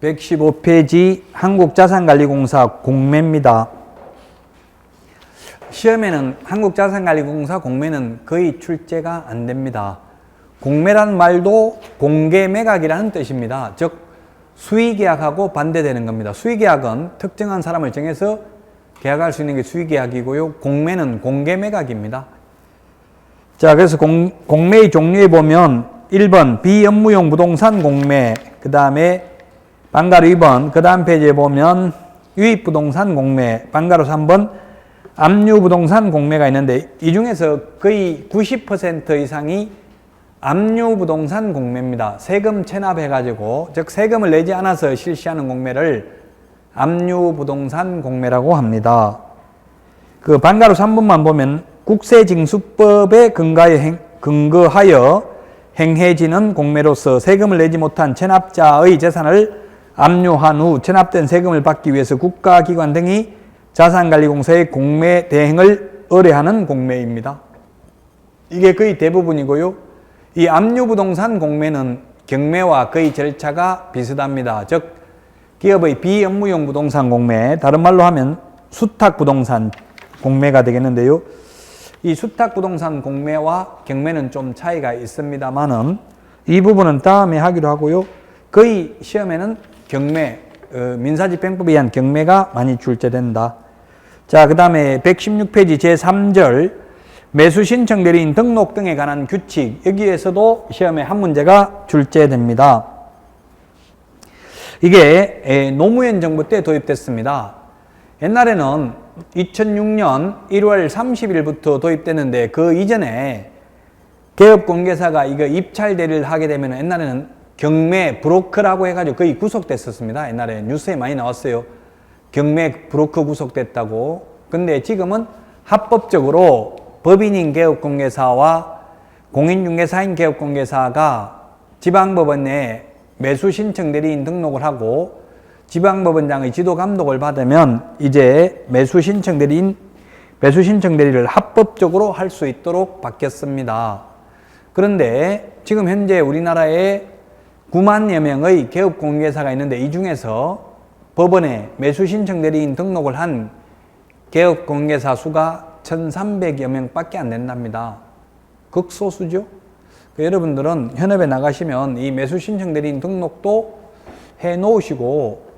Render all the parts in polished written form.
115페이지 한국자산관리공사 공매입니다. 시험에는 한국자산관리공사 공매는 거의 출제가 안 됩니다. 공매라는 말도 공개매각이라는 뜻입니다. 즉 수의계약하고 반대되는 겁니다. 수의계약은 특정한 사람을 정해서 계약할 수 있는 게 수의계약이고요. 공매는 공개매각입니다. 자, 그래서 공매의 종류에 보면 1번 비업무용 부동산 공매, 그 다음에 방가로 2번, 그 다음 페이지에 보면 유입부동산 공매, 방가로 3번 압류부동산 공매가 있는데 이 중에서 거의 90% 이상이 압류부동산 공매입니다. 세금 체납해가지고, 즉 세금을 내지 않아서 실시하는 공매를 압류부동산 공매라고 합니다. 그 방가로 3번만 보면 국세징수법에 근거하여 행해지는 공매로서 세금을 내지 못한 체납자의 재산을 압류한 후 체납된 세금을 받기 위해서 국가기관 등이 자산관리공사의 공매 대행을 의뢰하는 공매입니다. 이게 거의 대부분이고요. 이 압류부동산 공매는 경매와 거의 절차가 비슷합니다. 즉 기업의 비업무용 부동산 공매, 다른 말로 하면 수탁부동산 공매가 되겠는데요. 이 수탁부동산 공매와 경매는 좀 차이가 있습니다만은 이 부분은 다음에 하기로 하고요. 거의 시험에는 경매, 민사집행법에 의한 경매가 많이 출제된다. 자, 그 다음에 116페이지 제3절 매수신청 대리인 등록 등에 관한 규칙, 여기에서도 시험에 한 문제가 출제됩니다. 이게 노무현 정부 때 도입됐습니다. 옛날에는 2006년 1월 30일부터 도입됐는데 그 이전에 개업공개사가 이거 입찰 대리를 하게 되면 옛날에는 경매 브로커라고 해가지고 거의 구속됐었습니다. 옛날에 뉴스에 많이 나왔어요. 경매 브로커 구속됐다고. 근데 지금은 합법적으로 법인인 개업공개사와 공인중개사인 개업공개사가 지방법원에 매수신청 대리인 등록을 하고 지방법원장의 지도 감독을 받으면 이제 매수신청 대리를 합법적으로 할 수 있도록 바뀌었습니다. 그런데 지금 현재 우리나라에 9만여 명의 개업공개사가 있는데 이 중에서 법원에 매수신청 대리인 등록을 한 개업공개사 수가 1,300여 명밖에 안 된답니다. 극소수죠. 여러분들은 현업에 나가시면 이 매수신청 대리인 등록도 해 놓으시고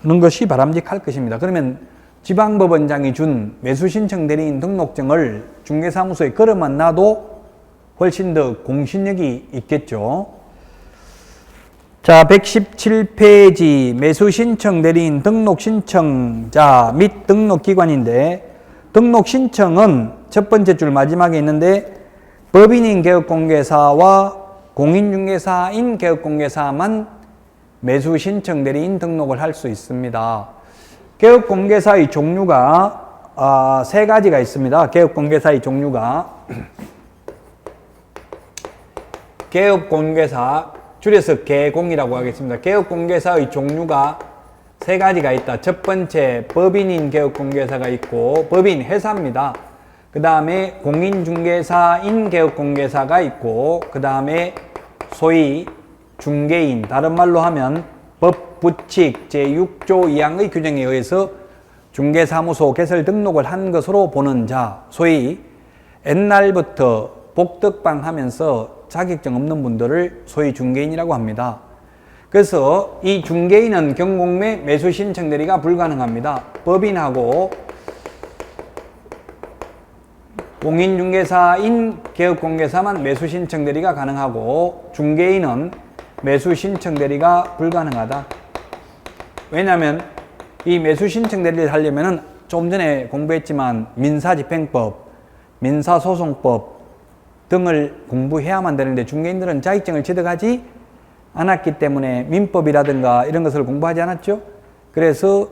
는 것이 바람직할 것입니다. 그러면 지방법원장이 준 매수신청 대리인 등록증을 중개사무소에 걸어만 놔도 훨씬 더 공신력이 있겠죠. 자, 117페이지 매수신청 대리인 등록 신청자 및 등록기관인데 등록 신청은 첫 번째 줄 마지막에 있는데 법인인 개업공개사와 공인중개사인 개업공개사만 매수신청 대리인 등록을 할 수 있습니다. 개업공개사의 종류가 세 가지가 있습니다. 개업공개사의 종류가 개업공개사, 줄여서 개공이라고 하겠습니다. 개업공개사의 종류가 세 가지가 있다. 첫 번째 법인인 개업공개사가 있고 법인 회사입니다. 그 다음에 공인중개사인 개업공개사가 있고 그 다음에 소위 중개인, 다른 말로 하면 법부칙 제6조 2항의 규정에 의해서 중개사무소 개설 등록을 한 것으로 보는 자, 소위 옛날부터 복덕방 하면서 자격증 없는 분들을 소위 중개인이라고 합니다. 그래서 이 중개인은 경공매 매수신청 대리가 불가능합니다. 법인하고 공인중개사인 개업공개사만 매수신청 대리가 가능하고 중개인은 매수신청 대리가 불가능하다. 왜냐하면 이 매수신청 대리를 하려면 좀 전에 공부했지만 민사집행법, 민사소송법 등을 공부해야만 되는데 중개인들은 자격증을 취득하지 않았기 때문에 민법이라든가 이런 것을 공부하지 않았죠. 그래서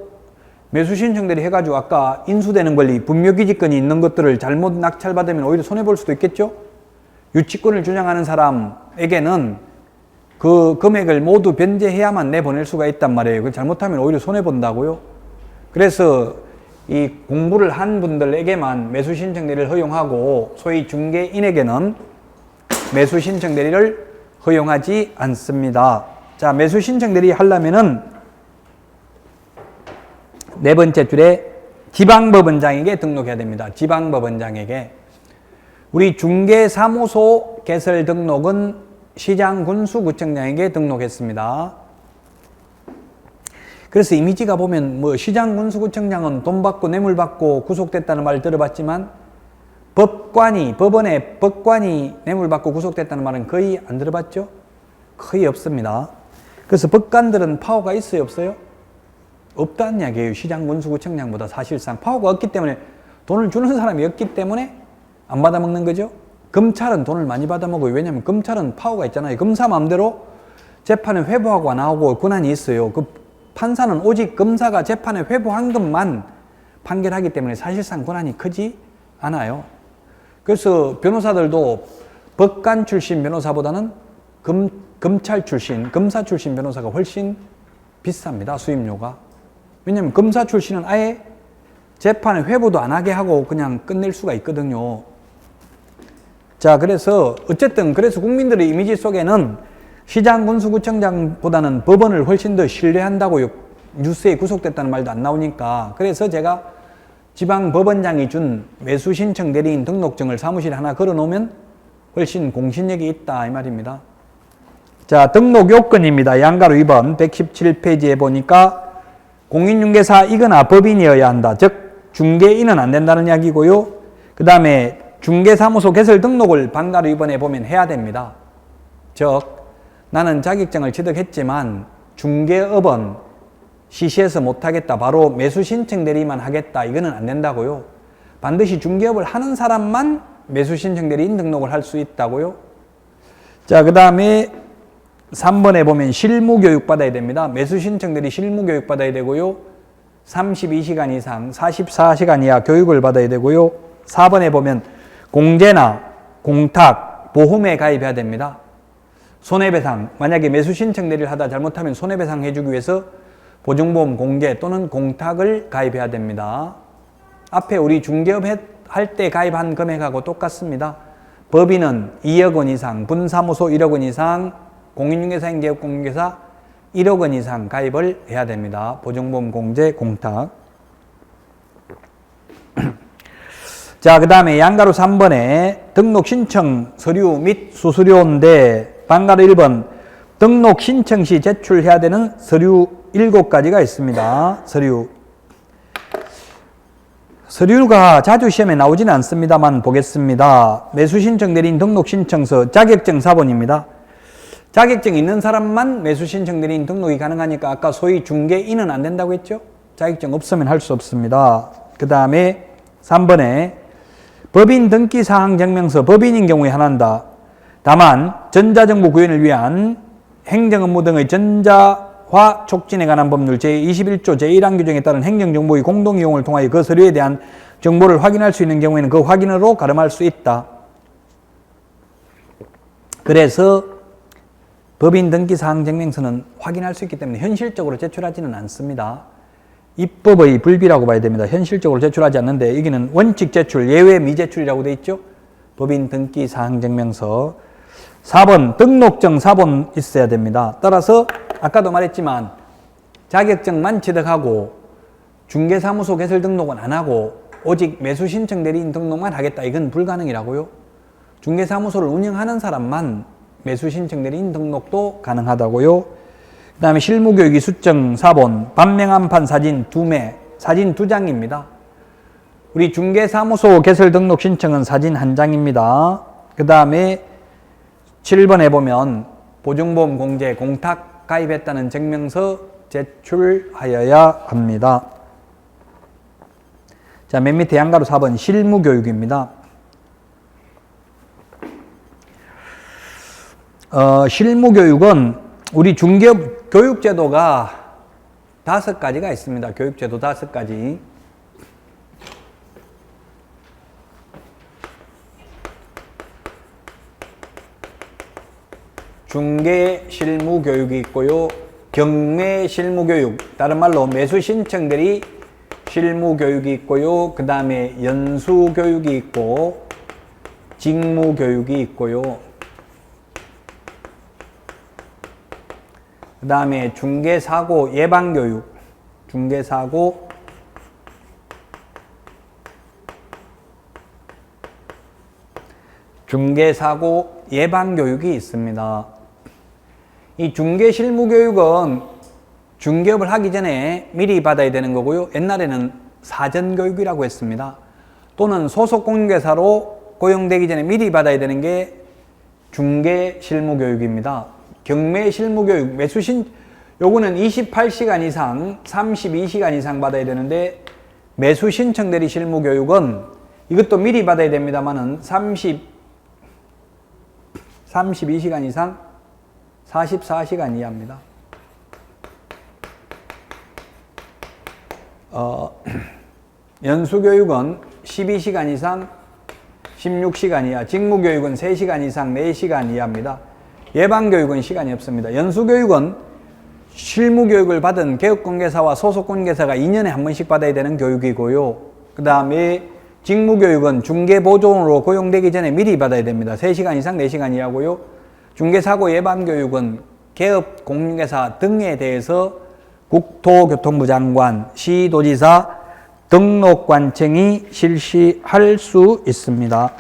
매수신청 대리 해가지고 아까 인수되는 권리, 분묘기지권이 있는 것들을 잘못 낙찰받으면 오히려 손해볼 수도 있겠죠. 유치권을 주장하는 사람에게는 그 금액을 모두 변제해야만 내보낼 수가 있단 말이에요. 그걸 잘못하면 오히려 손해본다고요. 그래서 이 공부를 한 분들에게만 매수신청 대리를 허용하고 소위 중개인에게는 매수신청 대리를 허용하지 않습니다. 자, 매수 신청 대리 하려면은 네 번째 줄에 지방법원장에게 등록해야 됩니다. 지방법원장에게. 우리 중개사무소 개설 등록은 시장군수구청장에게 등록했습니다. 그래서 이미지가 보면 뭐 시장군수구청장은 돈 받고 뇌물 받고 구속됐다는 말 들어봤지만 법원의 법관이 뇌물 받고 구속됐다는 말은 거의 안 들어봤죠? 거의 없습니다. 그래서 법관들은 파워가 있어요, 없어요? 없다는 이야기예요. 시장군수구청장보다 사실상 파워가 없기 때문에, 돈을 주는 사람이 없기 때문에 안 받아먹는 거죠. 검찰은 돈을 많이 받아먹어요. 왜냐하면 검찰은 파워가 있잖아요. 검사 마음대로 재판에 회부하고 나오고 권한이 있어요. 그 판사는 오직 검사가 재판에 회부한 것만 판결하기 때문에 사실상 권한이 크지 않아요. 그래서 변호사들도 법관 출신 변호사보다는 검찰 출신, 검사 출신 변호사가 훨씬 비쌉니다. 수임료가. 왜냐하면 검사 출신은 아예 재판에 회부도 안 하게 하고 그냥 끝낼 수가 있거든요. 자, 그래서 어쨌든 그래서 국민들의 이미지 속에는 시장군수구청장보다는 법원을 훨씬 더 신뢰한다고요. 뉴스에 구속됐다는 말도 안 나오니까. 그래서 제가 지방법원장이 준 매수신청 대리인 등록증을 사무실에 하나 걸어놓으면 훨씬 공신력이 있다 이 말입니다. 자, 등록 요건입니다. 양가로 2번 117페이지에 보니까 공인중개사이거나 법인이어야 한다. 즉 중개인은 안 된다는 이야기고요. 그 다음에 중개사무소 개설 등록을 반가로 2번에 보면 해야 됩니다. 즉 나는 자격증을 취득했지만 중개업은 시시해서 못하겠다. 바로 매수신청 대리만 하겠다. 이거는 안 된다고요. 반드시 중개업을 하는 사람만 매수신청 대리인 등록을 할 수 있다고요. 자, 그 다음에 3번에 보면 실무교육 받아야 됩니다. 매수신청 대리 실무교육 받아야 되고요. 32시간 이상 44시간 이하 교육을 받아야 되고요. 4번에 보면 공제나 공탁, 보험에 가입해야 됩니다. 손해배상, 만약에 매수신청 대리를 하다 잘못하면 손해배상 해주기 위해서 보증보험 공제 또는 공탁을 가입해야 됩니다. 앞에 우리 중개업 할 때 가입한 금액하고 똑같습니다. 법인은 2억 원 이상, 분사무소 1억 원 이상, 공인중개사인 개업공인중개사 1억 원 이상 가입을 해야 됩니다. 보증보험 공제, 공탁. 자, 그 다음에 양가로 3번에 등록 신청 서류 및 수수료인데 반가로 1번 등록 신청 시 제출해야 되는 서류 7가지가 있습니다. 서류가 자주 시험에 나오지는 않습니다만 보겠습니다. 매수신청 대리인 등록신청서 자격증 사본입니다. 자격증 있는 사람만 매수신청 대리인 등록이 가능하니까 아까 소위 중개인은 안 된다고 했죠? 자격증 없으면 할 수 없습니다. 그 다음에 3번에 법인 등기사항 증명서, 법인인 경우에 하나인다. 다만 전자정보 구현을 위한 행정업무 등의 전자화 촉진에 관한 법률 제21조 제1항 규정에 따른 행정정보의 공동이용을 통하여 그 서류에 대한 정보를 확인할 수 있는 경우에는 그 확인으로 가름할 수 있다. 그래서 법인 등기사항 증명서는 확인할 수 있기 때문에 현실적으로 제출하지는 않습니다. 입법의 불비라고 봐야 됩니다. 현실적으로 제출하지 않는데 여기는 원칙 제출, 예외 미제출이라고 되어 있죠. 법인 등기사항 증명서. 4번 등록증 사본 있어야 됩니다. 따라서 아까도 말했지만 자격증만 취득하고 중개사무소 개설 등록은 안 하고 오직 매수신청 대리인 등록만 하겠다. 이건 불가능이라고요. 중개사무소를 운영하는 사람만 매수신청 대리인 등록도 가능하다고요. 그 다음에 실무교육이 수증 4번 반명한판 사진 2매, 사진 2장입니다. 우리 중개사무소 개설 등록 신청은 사진 1장입니다. 그 다음에 7번에 보면 보증보험 공제, 공탁 가입했다는 증명서 제출하여야 합니다. 자, 맨 밑에 양가로 4번 실무교육입니다. 실무교육은 우리 중개업 교육제도가 5가지가 있습니다. 교육제도 5가지. 중개 실무교육이 있고요. 경매 실무교육, 다른 말로 매수신청들이 실무교육이 있고요. 그 다음에 연수교육이 있고 직무교육이 있고요. 그 다음에 중개사고 예방교육, 중개사고 예방교육이 있습니다. 이 중개실무교육은 중개업을 하기 전에 미리 받아야 되는 거고요. 옛날에는 사전교육이라고 했습니다. 또는 소속공인중개사로 고용되기 전에 미리 받아야 되는 게 중개실무교육입니다. 경매실무교육, 요거는 28시간 이상, 32시간 이상 받아야 되는데, 매수신청대리 실무교육은 이것도 미리 받아야 됩니다만은 32시간 이상, 44시간 이하입니다. 연수교육은 12시간 이상, 16시간 이하, 직무교육은 3시간 이상, 4시간 이하입니다. 예방교육은 시간이 없습니다. 연수교육은 실무교육을 받은 개업공개사와 소속공개사가 2년에 한 번씩 받아야 되는 교육이고요. 그 다음에 직무교육은 중개보조원으로 고용되기 전에 미리 받아야 됩니다. 3시간 이상, 4시간 이하고요. 중개사고 예방교육은 개업공개사 등에 대해서 국토교통부 장관, 시도지사, 등록관청이 실시할 수 있습니다.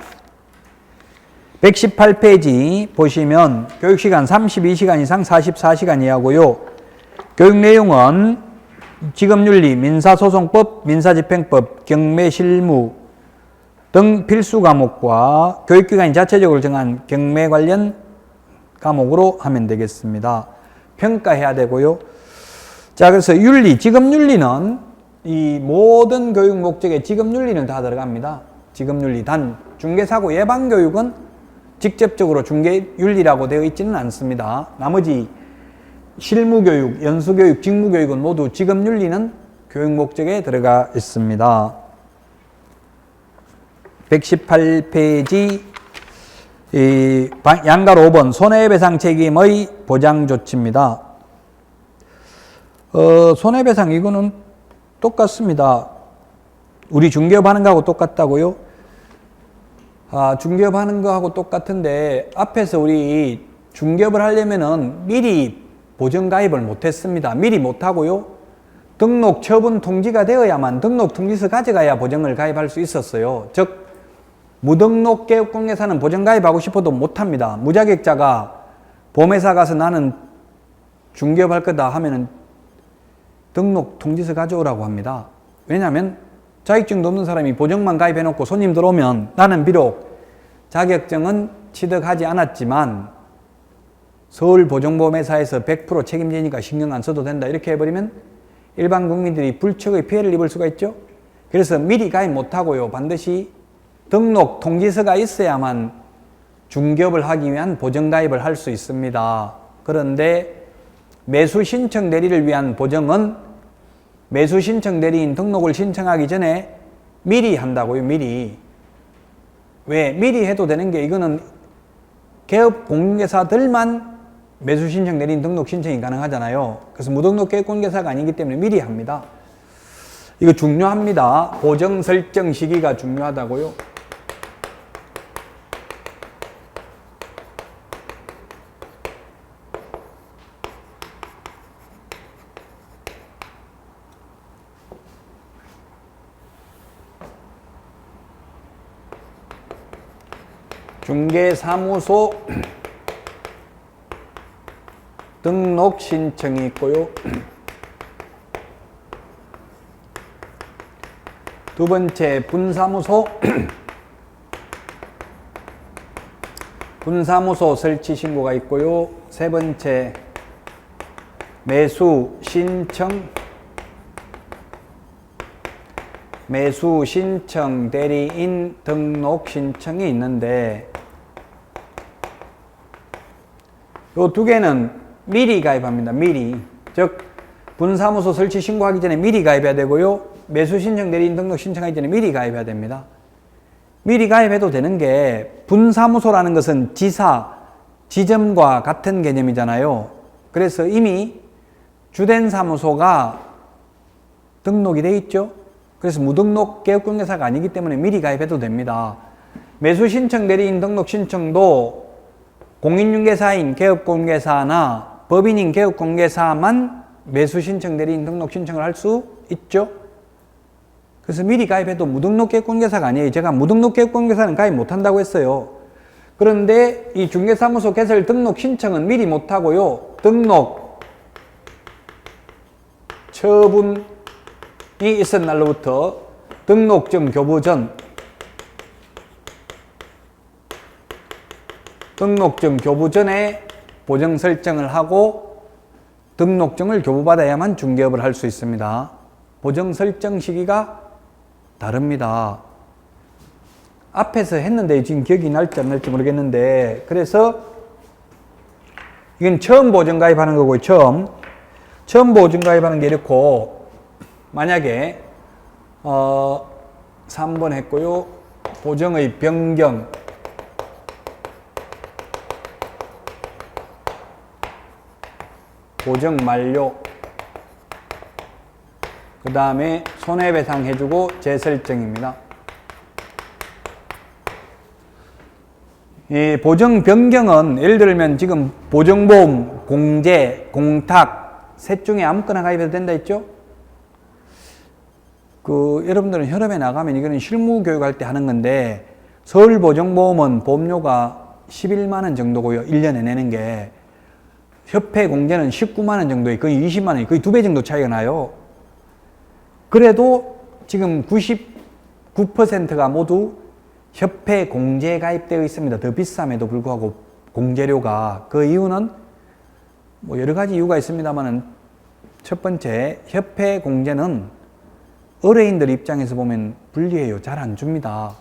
118페이지 보시면 교육시간 32시간 이상 44시간 이하고요. 교육 내용은 직업윤리, 민사소송법, 민사집행법, 경매실무 등 필수 과목과 교육기관이 자체적으로 정한 경매 관련 과목으로 하면 되겠습니다. 평가해야 되고요. 자, 그래서 윤리, 직업윤리는 이 모든 교육 목적에 직업윤리는 다 들어갑니다. 직업윤리. 단 중개사고 예방교육은 직접적으로 중개윤리라고 되어 있지는 않습니다. 나머지 실무교육, 연수교육, 직무교육은 모두 직업윤리는 교육 목적에 들어가 있습니다. 118페이지 양가로 5번 손해배상 책임의 보장 조치입니다. 손해배상 이거는 똑같습니다. 우리 중개업 하는 거하고 똑같다고요? 중개업 하는 거하고 똑같은데 앞에서 우리 중개업을 하려면은 미리 보증가입을 못했습니다. 미리 못하고요. 등록 처분 통지가 되어야만 등록 통지서 가져가야 보증을 가입할 수 있었어요. 즉 무등록 개업공개사는 보증가입하고 싶어도 못합니다. 무자격자가 보험회사 가서 나는 중개업 할 거다 하면은 등록 통지서 가져오라고 합니다. 왜냐하면 자격증도 없는 사람이 보증만 가입해놓고 손님 들어오면 나는 비록 자격증은 취득하지 않았지만 서울보증보험회사에서 100% 책임지니까 신경 안 써도 된다 이렇게 해버리면 일반 국민들이 불척의 피해를 입을 수가 있죠. 그래서 미리 가입 못하고요. 반드시 등록 통지서가 있어야만 중개업을 하기 위한 보증가입을 할 수 있습니다. 그런데 매수신청 대리를 위한 보증은 매수신청 대리인 등록을 신청하기 전에 미리 한다고요. 미리. 왜? 미리 해도 되는 게 이거는 개업공개사들만 매수신청 대리인 등록 신청이 가능하잖아요. 그래서 무등록 개업공개사가 아니기 때문에 미리 합니다. 이거 중요합니다. 보증 설정 시기가 중요하다고요. 중개사무소 등록 신청이 있고요. 두 번째 분사무소 분사무소 설치 신고가 있고요. 세 번째 매수 신청 대리인 등록 신청이 있는데 요 두 개는 미리 가입합니다. 미리. 즉 분사무소 설치 신고하기 전에 미리 가입해야 되고요. 매수 신청 대리인 등록 신청하기 전에 미리 가입해야 됩니다. 미리 가입해도 되는 게 분사무소라는 것은 지사, 지점과 같은 개념이잖아요. 그래서 이미 주된 사무소가 등록이 돼 있죠. 그래서 무등록 개업공개사가 아니기 때문에 미리 가입해도 됩니다. 매수 신청 대리인 등록 신청도 공인중개사인 개업공개사나 법인인 개업공개사만 매수 신청, 대리인 등록 신청을 할 수 있죠. 그래서 미리 가입해도 무등록 개업공개사가 아니에요. 제가 무등록 개업공개사는 가입 못한다고 했어요. 그런데 이 중개사무소 개설 등록 신청은 미리 못하고요. 등록 처분이 있은 날로부터 등록증 교부 전 등록증 교부 전에 보정 설정을 하고 등록증을 교부받아야만 중개업을 할 수 있습니다. 보정 설정 시기가 다릅니다. 앞에서 했는데 지금 기억이 날지 안 날지 모르겠는데, 그래서 이건 처음 보정 가입하는 거고요. 처음 보정 가입하는 게 이렇고, 만약에 3번 했고요. 보정의 변경, 보정 만료, 그 다음에 손해배상 해주고 재설정입니다. 이 보정 변경은 예를 들면 지금 보정보험, 공제, 공탁 셋 중에 아무거나 가입해도 된다 했죠? 여러분들은 혈업에 나가면 이거는 실무 교육할 때 하는 건데, 서울보정보험은 보험료가 11만 원 정도고요. 1년에 내는 게. 협회 공제는 19만 원 정도에 거의 20만 원이 거의 2배 정도 차이가 나요. 그래도 지금 99%가 모두 협회 공제에 가입되어 있습니다. 더 비쌈에도 불구하고 공제료가. 그 이유는 뭐 여러 가지 이유가 있습니다만은, 첫 번째, 협회 공제는 의뢰인들 입장에서 보면 불리해요. 잘 안 줍니다.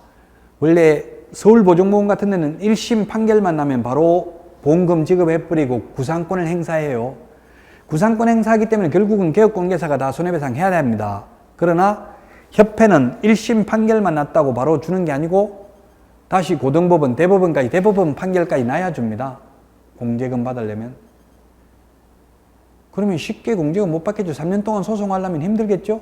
원래 서울보정보험 같은 데는 1심 판결만 나면 바로 보험금 지급해버리고 구상권을 행사해요. 구상권 행사하기 때문에 결국은 개업공개사가 다 손해배상 해야 됩니다. 그러나 협회는 1심 판결만 났다고 바로 주는 게 아니고 다시 고등법원, 대법원까지, 대법원 판결까지 나야 줍니다. 공제금 받으려면. 그러면 쉽게 공제금 못 받겠죠. 3년 동안 소송하려면 힘들겠죠.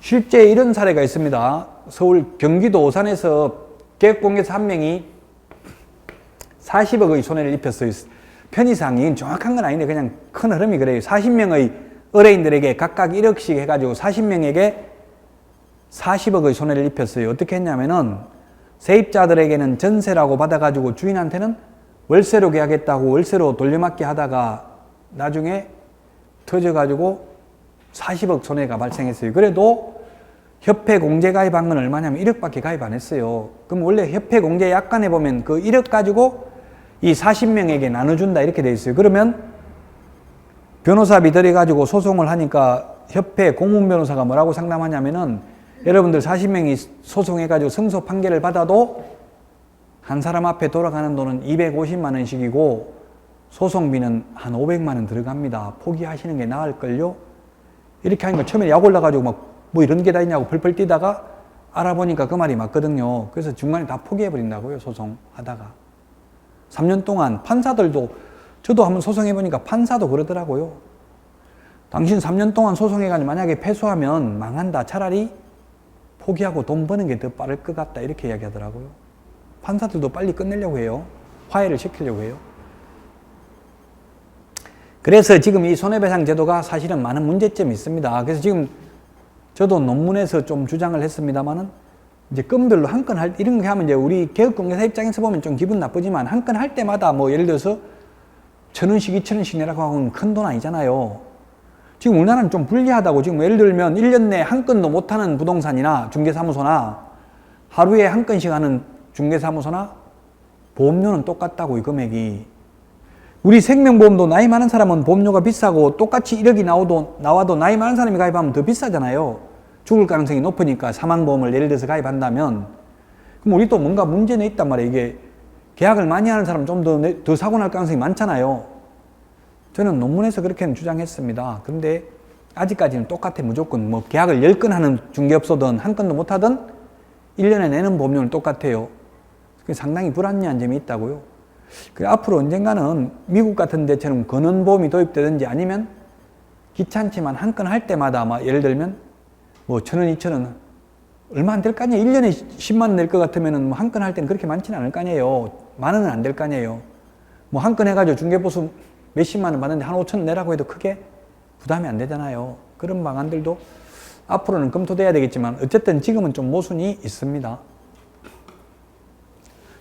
실제 이런 사례가 있습니다. 서울 경기도 오산에서 개업공개사 한 명이 40억의 손해를 입혔어요. 편의상이 정확한 건 아닌데 그냥 큰 흐름이 그래요. 40명의 의뢰인들에게 각각 1억씩 해가지고 40명에게 40억의 손해를 입혔어요. 어떻게 했냐면은 세입자들에게는 전세라고 받아가지고 주인한테는 월세로 계약했다고 월세로 돌려막기 하다가 나중에 터져가지고 40억 손해가 발생했어요. 그래도 협회 공제 가입한 건 얼마냐면 1억밖에 가입 안 했어요. 그럼 원래 협회 공제 약관에 보면 그 1억 가지고 이 40명에게 나눠준다 이렇게 돼 있어요. 그러면 변호사비 들여가지고 소송을 하니까 협회 공문 변호사가 뭐라고 상담하냐면은, 여러분들 40명이 소송해가지고 승소 판결을 받아도 한 사람 앞에 돌아가는 돈은 250만 원씩이고 소송비는 한 500만 원 들어갑니다. 포기하시는 게 나을걸요? 이렇게 하니까 처음에 약 올라가지고 막 뭐 이런 게 다 있냐고 펄펄 뛰다가 알아보니까 그 말이 맞거든요. 그래서 중간에 다 포기해버린다고요, 소송하다가. 3년 동안 판사들도, 저도 한번 소송해보니까 판사도 그러더라고요. 당신 3년 동안 소송해가지고 만약에 패소하면 망한다. 차라리 포기하고 돈 버는 게 더 빠를 것 같다. 이렇게 이야기하더라고요. 판사들도 빨리 끝내려고 해요. 화해를 시키려고 해요. 그래서 지금 이 손해배상 제도가 사실은 많은 문제점이 있습니다. 그래서 지금 저도 논문에서 좀 주장을 했습니다만은, 이제 건별로 한 건 이런 거 하면 이제 우리 개업공개사 입장에서 보면 좀 기분 나쁘지만, 한 건 할 때마다 뭐 예를 들어서 1,000원씩 2,000원씩 내라고 하면 큰 돈 아니잖아요. 지금 우리나라는 좀 불리하다고. 지금 예를 들면 1년 내에 한 건도 못하는 부동산이나 중개사무소나 하루에 한 건씩 하는 중개사무소나 보험료는 똑같다고, 이 금액이. 우리 생명보험도 나이 많은 사람은 보험료가 비싸고 똑같이 1억이 나와도 나이 많은 사람이 가입하면 더 비싸잖아요. 죽을 가능성이 높으니까 사망보험을 예를 들어서 가입한다면. 그럼 우리 또 뭔가 문제는 있단 말이에요. 이게 계약을 많이 하는 사람 좀 더 사고 날 가능성이 많잖아요. 저는 논문에서 그렇게는 주장했습니다. 그런데 아직까지는 똑같아. 무조건 뭐 계약을 10건 하는 중개업소든 한 건도 못 하든 1년에 내는 보험료는 똑같아요. 상당히 불합리한 점이 있다고요. 앞으로 언젠가는 미국 같은 데처럼 건원보험이 도입되든지, 아니면 귀찮지만 한 건 할 때마다 막 예를 들면 뭐 1,000원, 2,000원 얼마 안 될 거 아니에요. 1년에 10만 원 낼 것 같으면은 뭐 한 건 할 때는 그렇게 많지는 않을 거 아니에요. 만 원은 안 될 거 아니에요. 뭐 한 건 해가지고 중개보수 몇십만 원 받는데 한 5천 원 내라고 해도 크게 부담이 안 되잖아요. 그런 방안들도 앞으로는 검토돼야 되겠지만 어쨌든 지금은 좀 모순이 있습니다.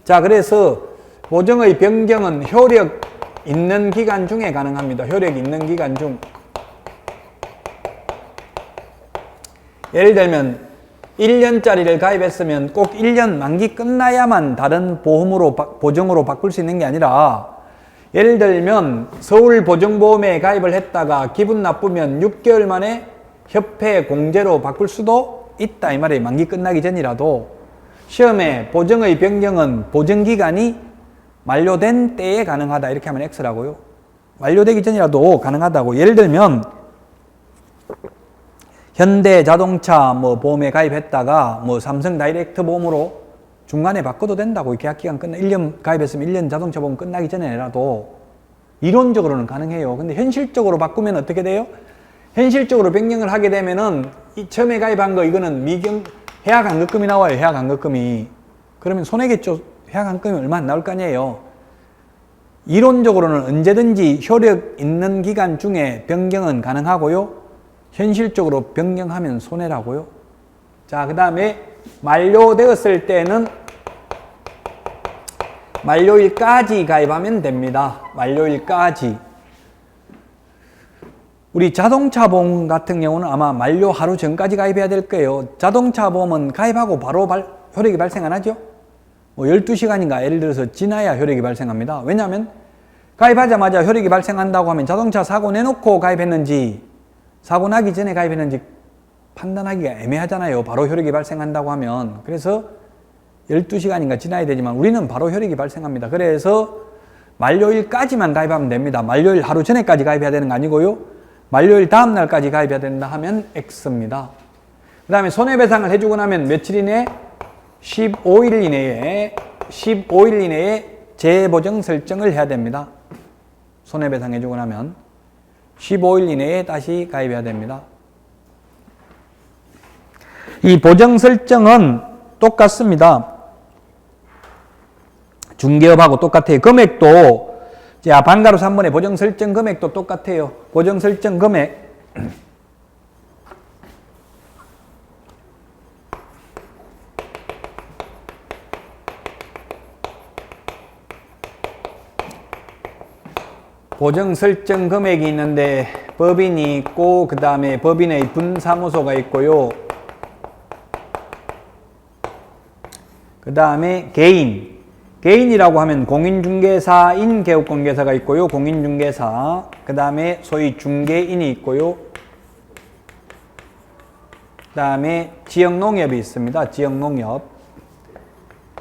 자, 그래서 보정의 변경은 효력 있는 기간 중에 가능합니다. 효력 있는 기간 중. 예를 들면 1년짜리를 가입했으면 꼭 1년 만기 끝나야만 다른 보험으로 보정으로 바꿀 수 있는 게 아니라, 예를 들면 서울보정보험에 가입을 했다가 기분 나쁘면 6개월 만에 협회 공제로 바꿀 수도 있다 이 말이에요. 만기 끝나기 전이라도. 시험에 보정의 변경은 보정기간이 만료된 때에 가능하다 이렇게 하면 X라고요. 만료되기 전이라도 가능하다고. 예를 들면 현대자동차 보험에 가입했다가 삼성 다이렉트 보험으로 중간에 바꿔도 된다고. 계약기간 끝나 1년 가입했으면 1년 자동차 보험 끝나기 전에라도 이론적으로는 가능해요. 근데 현실적으로 바꾸면 어떻게 돼요? 현실적으로 변경을 하게 되면은 처음에 가입한 거 이거는 해약환급금이 나와요. 해약환급금이. 그러면 손해겠죠. 해약환급금이 얼마 안 나올 거 아니에요. 이론적으로는 언제든지 효력 있는 기간 중에 변경은 가능하고요. 현실적으로 변경하면 손해라고요. 자, 그 다음에 만료되었을 때는 만료일까지 가입하면 됩니다. 만료일까지. 우리 자동차 보험 같은 경우는 아마 만료 하루 전까지 가입해야 될 거예요. 자동차 보험은 가입하고 바로 효력이 발생 안 하죠? 12시간인가 예를 들어서 지나야 효력이 발생합니다. 왜냐하면 가입하자마자 효력이 발생한다고 하면 자동차 사고 내놓고 가입했는지 사고 나기 전에 가입했는지 판단하기가 애매하잖아요. 바로 효력이 발생한다고 하면. 그래서 12시간인가 지나야 되지만 우리는 바로 효력이 발생합니다. 그래서 만료일까지만 가입하면 됩니다. 만료일 하루 전에까지 가입해야 되는 거 아니고요. 만료일 다음 날까지 가입해야 된다 하면 X입니다. 그 다음에 손해배상을 해주고 나면 며칠 이내에 15일 이내에 재보정 설정을 해야 됩니다. 손해배상 해주고 나면 15일 이내에 다시 가입해야 됩니다. 이 보정 설정은 똑같습니다. 중개업하고 똑같아요. 금액도 반가로 3번의 보정 설정 금액도 똑같아요. 보정 설정 금액 보정 설정 금액이 있는데 법인이 있고 그 다음에 법인의 분사무소가 있고요. 그 다음에 개인이라고 하면 공인중개사인 개업공개사가 있고요. 공인중개사. 그 다음에 소위 중개인이 있고요. 그 다음에 지역농협이 있습니다. 지역농협.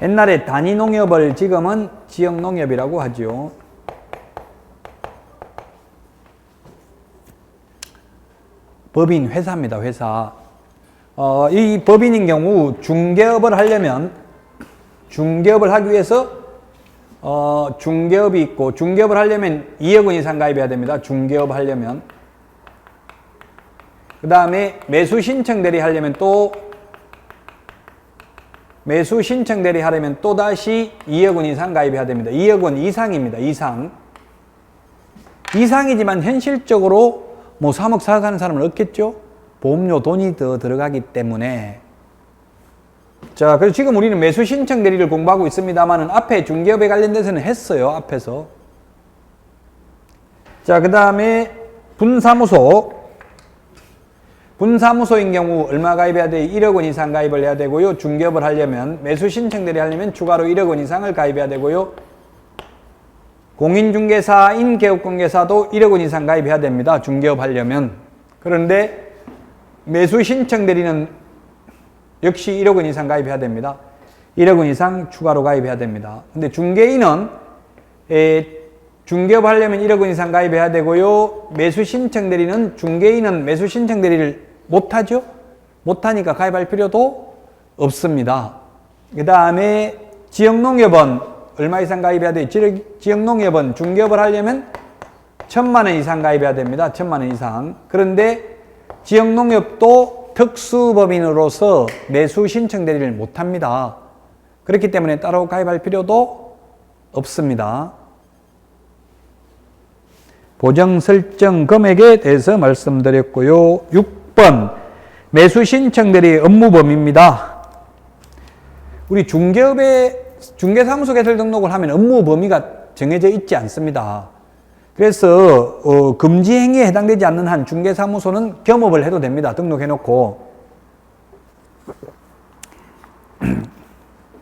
옛날에 단위농협을 지금은 지역농협이라고 하죠. 법인 회사입니다. 회사. 이 법인인 경우 중개업을 하기 위해서 중개업이 있고, 중개업을 하려면 2억 원 이상 가입해야 됩니다. 중개업 하려면. 그 다음에 매수 신청 대리 하려면 또 다시 2억 원 이상 가입해야 됩니다. 2억 원 이상입니다. 이상이지만 현실적으로 3억 사가는 사람은 없겠죠? 보험료 돈이 더 들어가기 때문에. 자, 그래서 지금 우리는 매수 신청 대리를 공부하고 있습니다만은 앞에 중개업에 관련돼서는 했어요. 앞에서. 자, 그 다음에 분사무소인 경우 얼마 가입해야 돼요? 1억 원 이상 가입을 해야 되고요. 중개업을 하려면, 매수 신청 대리 하려면 추가로 1억 원 이상을 가입해야 되고요. 공인중개사인 개업공개사도 1억 원 이상 가입해야 됩니다. 중개업 하려면. 그런데 매수 신청 대리는 역시 1억 원 이상 가입해야 됩니다. 1억 원 이상 추가로 가입해야 됩니다. 근데 중개인은 중개업 하려면 1억 원 이상 가입해야 되고요. 매수 신청 대리는 중개인은 매수 신청 대리를 못하죠? 못하니까 가입할 필요도 없습니다. 그 다음에 지역농협은 얼마 이상 가입해야 돼요? 지역농협은 중개업을 하려면 1,000만 원 이상 가입해야 됩니다. 1,000만 원 이상. 그런데 지역농협도 특수법인으로서 매수 신청 대리를 못합니다. 그렇기 때문에 따로 가입할 필요도 없습니다. 보정 설정 금액에 대해서 말씀드렸고요. 6번 매수 신청 대리 업무 범위입니다. 우리 중개사무소 개설 등록을 하면 업무 범위가 정해져 있지 않습니다. 그래서 금지 행위에 해당되지 않는 한 중개사무소는 겸업을 해도 됩니다. 등록해놓고.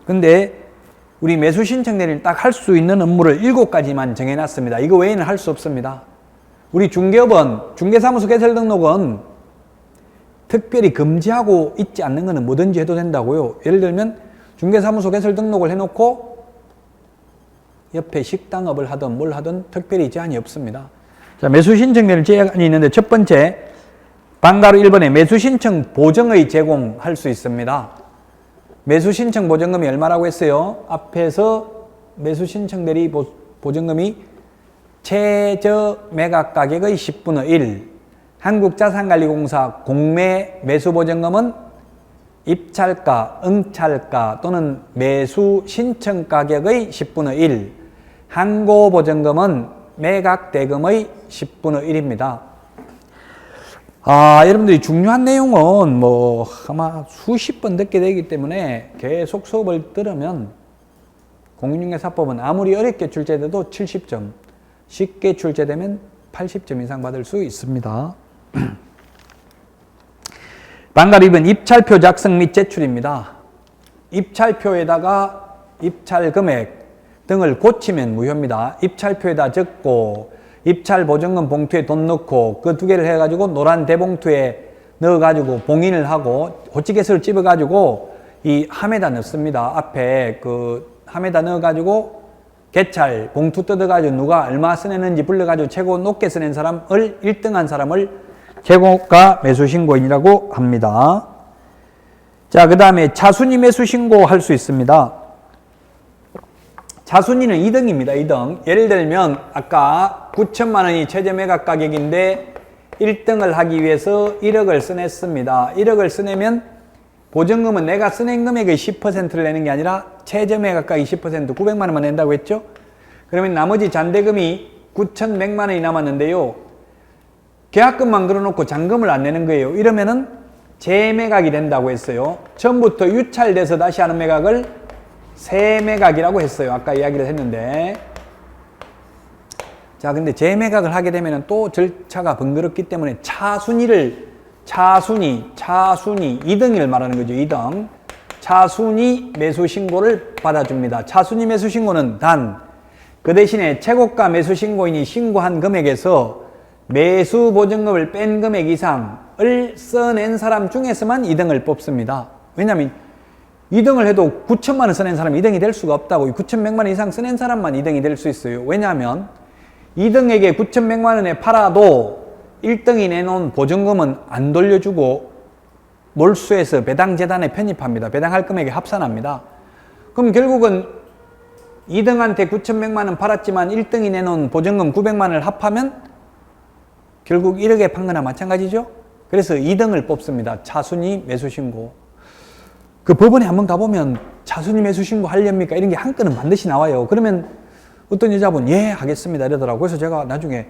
근데 우리 매수 신청 대리를 딱 할 수 있는 업무를 7가지만 정해놨습니다. 이거 외에는 할 수 없습니다. 우리 중개업은, 중개사무소 개설 등록은 특별히 금지하고 있지 않는 것은 뭐든지 해도 된다고요. 예를 들면 중개사무소 개설 등록을 해놓고 옆에 식당업을 하든 뭘 하든 특별히 제한이 없습니다. 자, 매수 신청 대리 제한이 있는데 첫 번째, 방가로 1번에 매수 신청 보증의 제공할 수 있습니다. 매수 신청 보증금이 얼마라고 했어요? 앞에서 매수 신청 대리 보증금이 최저 매각 가격의 10분의 1, 한국자산관리공사 공매 매수 보증금은 입찰가, 응찰가 또는 매수 신청 가격의 10분의 1, 항고 보증금은 매각 대금의 10분의 1입니다. 여러분들이 중요한 내용은 뭐 아마 수십 번 듣게 되기 때문에 계속 수업을 들으면 공인중개사법은 아무리 어렵게 출제돼도 70점, 쉽게 출제되면 80점 이상 받을 수 있습니다. 방가로 2번 입찰표 작성 및 제출입니다. 입찰표에다가 입찰 금액 등을 고치면 무효입니다. 입찰표에다 적고 입찰 보증금 봉투에 돈 넣고 그 두 개를 해가지고 노란 대봉투에 넣어가지고 봉인을 하고 호치게스를 집어가지고 이 함에다 넣습니다. 앞에 그 함에다 넣어가지고 개찰 봉투 뜯어가지고 누가 얼마 써냈는지 불러가지고 최고 높게 써낸 사람을 1등한 사람을 최고가 매수신고인이라고 합니다. 자, 그 다음에 차순위 매수신고 할 수 있습니다. 차순위는 2등입니다. 2등. 예를 들면 아까 9천만 원이 최저 매각 가격인데 1등을 하기 위해서 1억을 써냈습니다. 1억을 써내면 보증금은 내가 써낸 금액의 10%를 내는 게 아니라 최저 매각 가격 20% 900만 원만 낸다고 했죠. 그러면 나머지 잔대금이 9,100만 원이 남았는데요. 계약금만 걸어놓고 잔금을 안 내는 거예요. 이러면은 재매각이 된다고 했어요. 처음부터 유찰돼서 다시 하는 매각을 세매각이라고 했어요. 아까 이야기를 했는데. 자, 근데 재매각을 하게 되면 또 절차가 번거롭기 때문에 차순위 2등을 말하는 거죠. 2등. 차순위 매수신고를 받아줍니다. 차순위 매수신고는 단, 그 대신에 최고가 매수신고인이 신고한 금액에서 매수보증금을 뺀 금액 이상을 써낸 사람 중에서만 2등을 뽑습니다. 왜냐하면 2등을 해도 9천만 원 써낸 사람이 2등이 될 수가 없다고. 9,100만 원 이상 써낸 사람만 2등이 될 수 있어요. 왜냐하면 2등에게 9,100만 원에 팔아도 1등이 내놓은 보증금은 안 돌려주고 몰수해서 배당재단에 편입합니다. 배당할 금액에 합산합니다. 그럼 결국은 2등한테 9,100만 원 팔았지만 1등이 내놓은 보증금 900만 원을 합하면 결국 1억에 판 거나 마찬가지죠. 그래서 2등을 뽑습니다. 차순위 매수신고. 그 법원에 한번 가보면 차순위 매수신고 하렵니까? 이런 게 한 건은 반드시 나와요. 그러면 어떤 여자분 예 하겠습니다 이러더라고요. 그래서 제가 나중에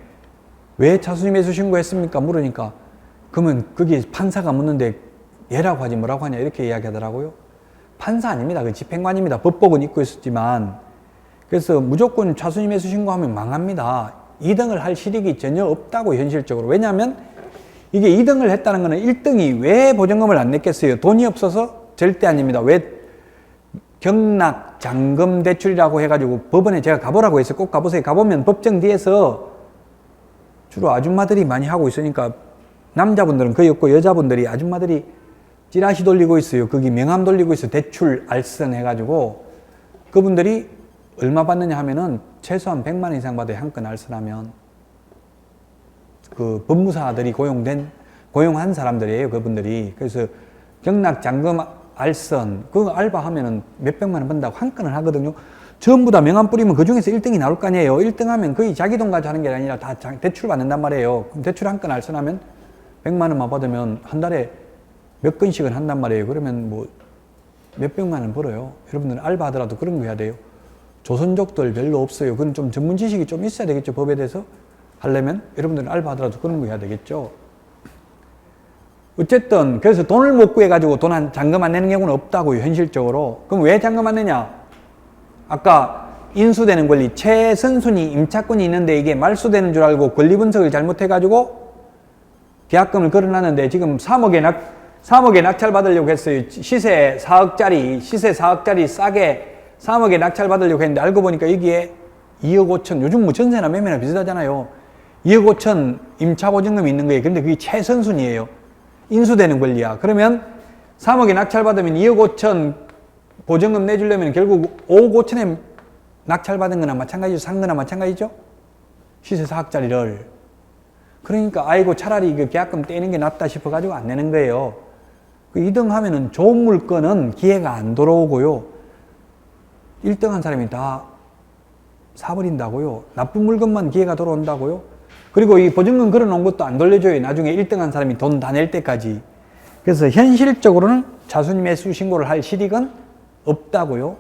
왜 차순위 매수신고 했습니까? 물으니까 그러면 그게 판사가 묻는데 예라고 하지 뭐라고 하냐 이렇게 이야기하더라고요. 판사 아닙니다. 그 집행관입니다. 법복은 입고 있었지만. 그래서 무조건 차순위 매수신고하면 망합니다. 2등을 할 실익이 전혀 없다고 현실적으로. 왜냐하면 이게 2등을 했다는 거는 1등이 왜 보증금을 안 냈겠어요? 돈이 없어서? 절대 아닙니다. 왜? 경락 잔금 대출이라고 해가지고 법원에 제가 가보라고 해서 꼭 가보세요. 가보면 법정 뒤에서 주로 아줌마들이 많이 하고 있으니까 남자분들은 거의 없고 여자분들이 아줌마들이 찌라시 돌리고 있어요. 거기 명함 돌리고 있어요. 대출 알선 해가지고 그분들이 얼마 받느냐 하면은 최소한 100만 원 이상 받아요. 한 건 알선하면. 그 법무사들이 고용한 사람들이에요. 그분들이. 그래서 경락 잔금 알선 그거 알바하면은 몇백만 원 번다고 한 건을 하거든요. 전부 다 명함 뿌리면 그 중에서 1등이 나올 거 아니에요. 1등 하면 거의 자기 돈 가지고 하는 게 아니라 다 대출 받는단 말이에요. 그럼 대출 한 건 알선하면 100만 원만 받으면 한 달에 몇 건씩은 한단 말이에요. 그러면 뭐 몇백만 원 벌어요. 여러분들 알바 하더라도 그런 거 해야 돼요. 조선족들 별로 없어요. 그건 좀 전문 지식이 좀 있어야 되겠죠. 법에 대해서. 하려면 여러분들은 알바 하더라도 그런 거 해야 되겠죠. 어쨌든 그래서 돈을 못 구해가지고 잔금 안 내는 경우는 없다고요, 현실적으로. 그럼 왜 잔금 안 내냐? 아까 인수되는 권리, 최선순위 임차권이 있는데 이게 말소되는 줄 알고 권리 분석을 잘못해가지고 계약금을 걸어놨는데 지금 3억에 낙찰받으려고 했어요. 시세 4억짜리 싸게 3억에 낙찰받으려고 했는데 알고 보니까 여기에 2억 5천, 요즘 뭐 전세나 매매나 비슷하잖아요. 2억 5천 임차보증금이 있는 거예요. 근데 그게 최선순위예요. 인수되는 권리야. 그러면 3억에 낙찰받으면 2억 5천 보증금 내주려면 결국 5억 5천에 낙찰받은 거나 마찬가지죠. 산 거나 마찬가지죠. 시세 4억짜리를. 그러니까 아이고 차라리 그 계약금 떼는 게 낫다 싶어가지고 안 내는 거예요. 그 2등 하면은 좋은 물건은 기회가 안 돌아오고요. 1등 한 사람이 다 사버린다고요. 나쁜 물건만 기회가 돌아온다고요. 그리고 이 보증금 걸어놓은 것도 안 돌려줘요. 나중에 1등 한 사람이 돈 다 낼 때까지. 그래서 현실적으로는 자수님 매수 신고를 할 실익은 없다고요.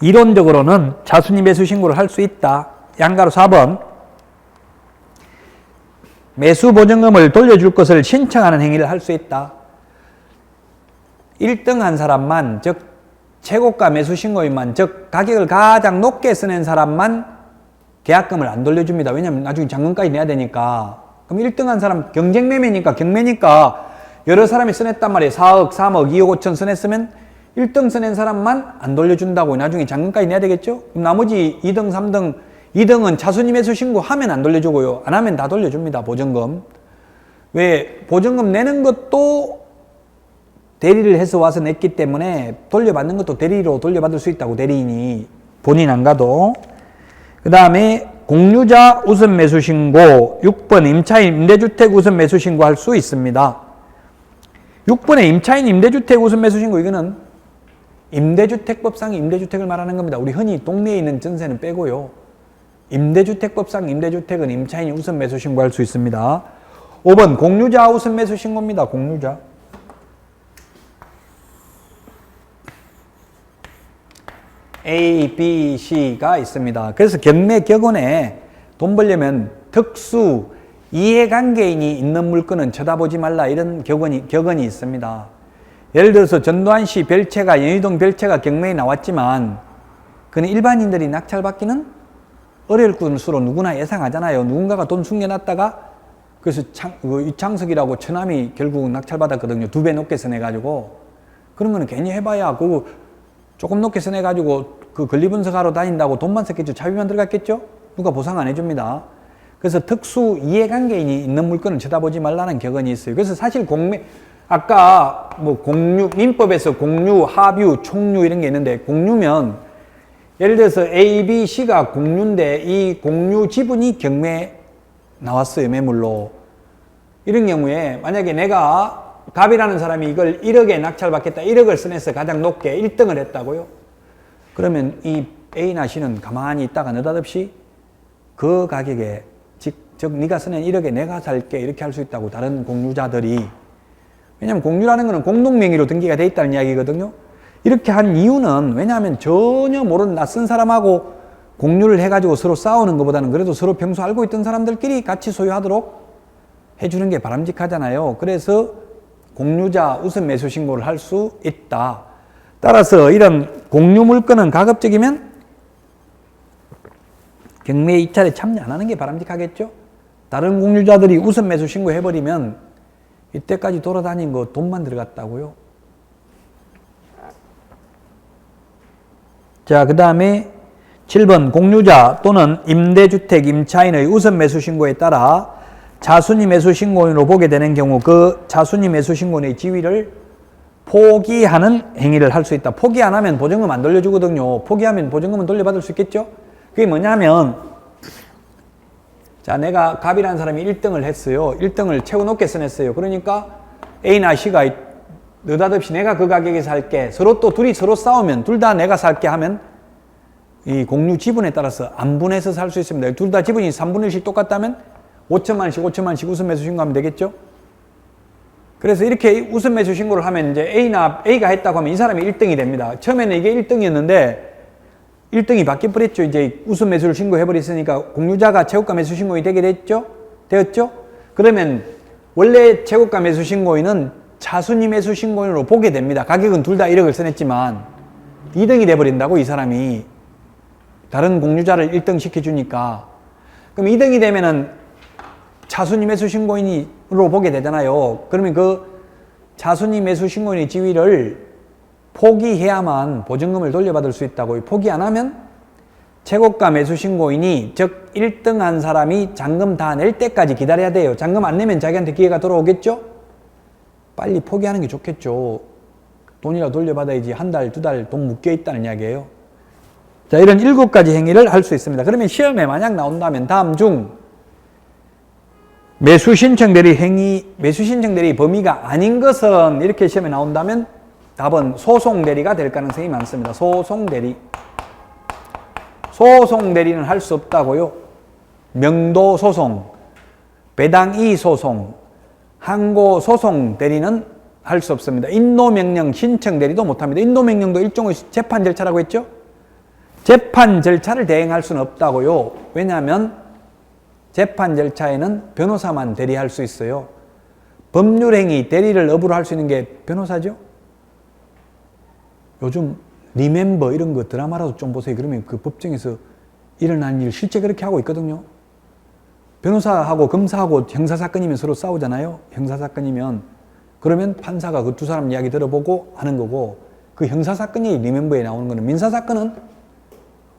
이론적으로는 자수님 매수 신고를 할 수 있다. 양가로 4번. 매수 보증금을 돌려줄 것을 신청하는 행위를 할 수 있다. 1등 한 사람만, 즉 최고가 매수 신고인만, 즉 가격을 가장 높게 쓰는 사람만 계약금을 안 돌려줍니다. 왜냐하면 나중에 잔금까지 내야 되니까. 그럼 1등 한 사람 경쟁매매니까 경매니까 여러 사람이 써냈단 말이에요. 4억, 3억, 2억 5천 써냈으면 1등 써낸 사람만 안 돌려준다고. 나중에 잔금까지 내야 되겠죠? 그럼 나머지 2등, 3등, 2등은 자수님 매수 신고하면 안 돌려주고요. 안 하면 다 돌려줍니다. 보증금. 왜? 보증금 내는 것도 대리를 해서 와서 냈기 때문에 돌려받는 것도 대리로 돌려받을 수 있다고. 대리인이 본인 안 가도. 그 다음에 공유자 우선 매수 신고. 6번 임차인 임대주택 우선 매수 신고할 수 있습니다. 6번에 임차인 임대주택 우선 매수 신고, 이거는 임대주택법상 임대주택을 말하는 겁니다. 우리 흔히 동네에 있는 전세는 빼고요. 임대주택법상 임대주택은 임차인이 우선 매수 신고할 수 있습니다. 5번 공유자 우선 매수 신고입니다. 공유자. A, B, C가 있습니다. 그래서 경매 격언에 돈 벌려면 특수 이해관계인이 있는 물건은 쳐다보지 말라, 이런 격언이 있습니다. 예를 들어서 전두환 씨 별채가, 연희동 별채가 경매에 나왔지만 그는 일반인들이 낙찰받기는 어려울 것으로 누구나 예상하잖아요. 누군가가 돈 숨겨놨다가 그래서 이창석이라고 처남이 결국 낙찰받았거든요. 2배 높게 써내가지고. 그런 거는 괜히 해봐야 그거 조금 높게 써내가지고 그 권리분석하러 다닌다고 돈만 썼겠죠. 차비만 들어갔겠죠. 누가 보상 안 해줍니다. 그래서 특수 이해관계인이 있는 물건을 쳐다보지 말라는 격언이 있어요. 그래서 사실 아까 뭐 민법에서 공유, 합유, 총유 이런 게 있는데, 공유면 예를 들어서 A, B, C가 공유인데 이 공유 지분이 경매에 나왔어요. 매물로. 이런 경우에 만약에 내가 갑이라는 사람이 이걸 1억에 낙찰받겠다, 1억을 써내서 가장 높게 1등을 했다고요. 그러면 이 A나 C는 가만히 있다가 느닷없이 그 가격에, 즉 네가 써낸 1억에 내가 살게, 이렇게 할 수 있다고. 다른 공유자들이. 왜냐하면 공유라는 것은 공동명의로 등기가 돼 있다는 이야기거든요. 이렇게 한 이유는 왜냐하면 전혀 모르는 낯선 사람하고 공유를 해가지고 서로 싸우는 것보다는 그래도 서로 평소 알고 있던 사람들끼리 같이 소유하도록 해주는 게 바람직하잖아요. 그래서 공유자 우선 매수 신고를 할 수 있다. 따라서 이런 공유 물건은 가급적이면 경매에 입찰에 참여 안 하는 게 바람직하겠죠. 다른 공유자들이 우선 매수 신고해버리면 이때까지 돌아다닌 거 돈만 들어갔다고요. 자, 그 다음에 7번 공유자 또는 임대주택 임차인의 우선 매수 신고에 따라 자순위 매수 신고인으로 보게 되는 경우 그 자순위 매수 신고인의 지위를 포기하는 행위를 할 수 있다. 포기 안 하면 보증금 안 돌려주거든요. 포기하면 보증금은 돌려받을 수 있겠죠? 그게 뭐냐면, 자, 내가 갑이라는 사람이 1등을 했어요. 1등을 최고 높게 써냈어요. 그러니까 A나 C가 느닷없이 내가 그 가격에 살게, 서로 또 둘이 서로 싸우면 둘 다 내가 살게 하면 이 공유 지분에 따라서 안 분해서 살 수 있습니다. 둘 다 지분이 3분의 1씩 똑같다면 5천만 원씩 5천만 원씩 우선 매수 신고하면 되겠죠? 그래서 이렇게 우선 매수 신고를 하면 이제 A가 했다고 하면 이 사람이 1등이 됩니다. 처음에는 이게 1등이었는데 1등이 바뀌어버렸죠. 이제 우선 매수를 신고해버렸으니까 공유자가 최고가 매수 신고인이 되게 되었죠? 그러면 원래 최고가 매수 신고인은 차순위 매수 신고인으로 보게 됩니다. 가격은 둘 다 1억을 써냈지만 2등이 돼버린다고, 이 사람이. 다른 공유자를 1등 시켜주니까. 그럼 2등이 되면은 차순위 매수 신고인으로 보게 되잖아요. 그러면 그 차순위 매수 신고인의 지위를 포기해야만 보증금을 돌려받을 수 있다고. 포기 안 하면 최고가 매수 신고인이, 즉 1등 한 사람이 잔금 다 낼 때까지 기다려야 돼요. 잔금 안 내면 자기한테 기회가 돌아오겠죠? 빨리 포기하는 게 좋겠죠. 돈이라도 돌려받아야지. 한 달, 두 달 돈 묶여 있다는 이야기예요. 자, 이런 7가지 행위를 할 수 있습니다. 그러면 시험에 만약 나온다면 다음 중 매수 신청 대리 행위, 매수 신청 대리 범위가 아닌 것은, 이렇게 시험에 나온다면 답은 소송 대리가 될 가능성이 많습니다. 소송 대리. 소송 대리는 할 수 없다고요. 명도 소송, 배당이 소송, 항고 소송 대리는 할 수 없습니다. 인노명령 신청 대리도 못합니다. 인노명령도 일종의 재판 절차라고 했죠? 재판 절차를 대행할 수는 없다고요. 왜냐하면 재판 절차에는 변호사만 대리할 수 있어요. 법률행위 대리를 업으로 할 수 있는 게 변호사죠? 요즘 리멤버 이런 거 드라마라도 좀 보세요. 그러면 그 법정에서 일어난 일 실제 그렇게 하고 있거든요. 변호사하고 검사하고 형사사건이면 서로 싸우잖아요. 형사사건이면. 그러면 판사가 그 두 사람 이야기 들어보고 하는 거고, 그 형사사건이 리멤버에 나오는 거는, 민사사건은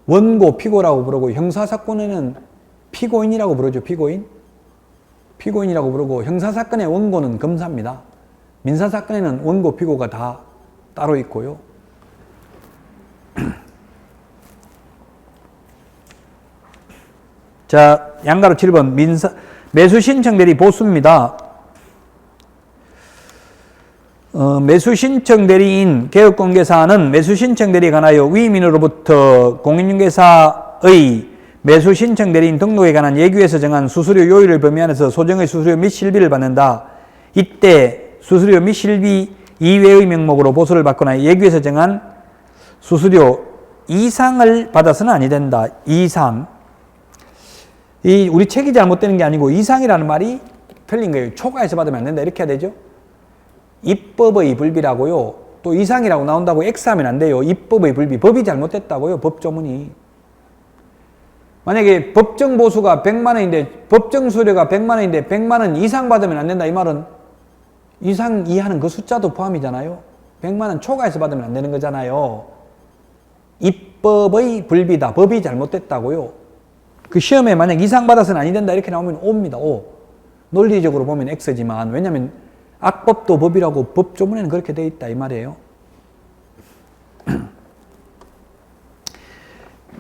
원고, 피고라고 부르고, 형사사건에는 피고인이라고 부르죠. 피고인이라고 부르고, 형사사건의 원고는 검사입니다. 민사사건에는 원고, 피고가 다 따로 있고요. 자, 양가로 7번 매수 신청 대리 보수입니다. 매수 신청 대리인 개업공개사는 매수 신청 대리에 관하여 위임인으로부터 공인중개사의 매수 신청 대리인 등록에 관한 예규에서 정한 수수료 요율을 범위 안에서 소정의 수수료 및 실비를 받는다. 이때 수수료 및 실비 이외의 명목으로 보수를 받거나 예규에서 정한 수수료 이상을 받아서는 아니 된다. 이상. 우리 책이 잘못되는 게 아니고 이상이라는 말이 틀린 거예요. 초과해서 받으면 안 된다. 이렇게 해야 되죠. 입법의 불비라고요. 또 이상이라고 나온다고 X하면 안 돼요. 입법의 불비. 법이 잘못됐다고요. 법조문이. 만약에 법정 보수가 100만 원인데, 법정 수료가 100만 원인데 100만 원 이상 받으면 안 된다. 이 말은 이상 이하는 그 숫자도 포함이잖아요. 100만 원 초과해서 받으면 안 되는 거잖아요. 입법의 불비다. 법이 잘못됐다고요. 그 시험에 만약 이상 받아서는 아니 된다 이렇게 나오면 O입니다. O. 논리적으로 보면 X지만, 왜냐하면 악법도 법이라고 법조문에는 그렇게 되어 있다 이 말이에요.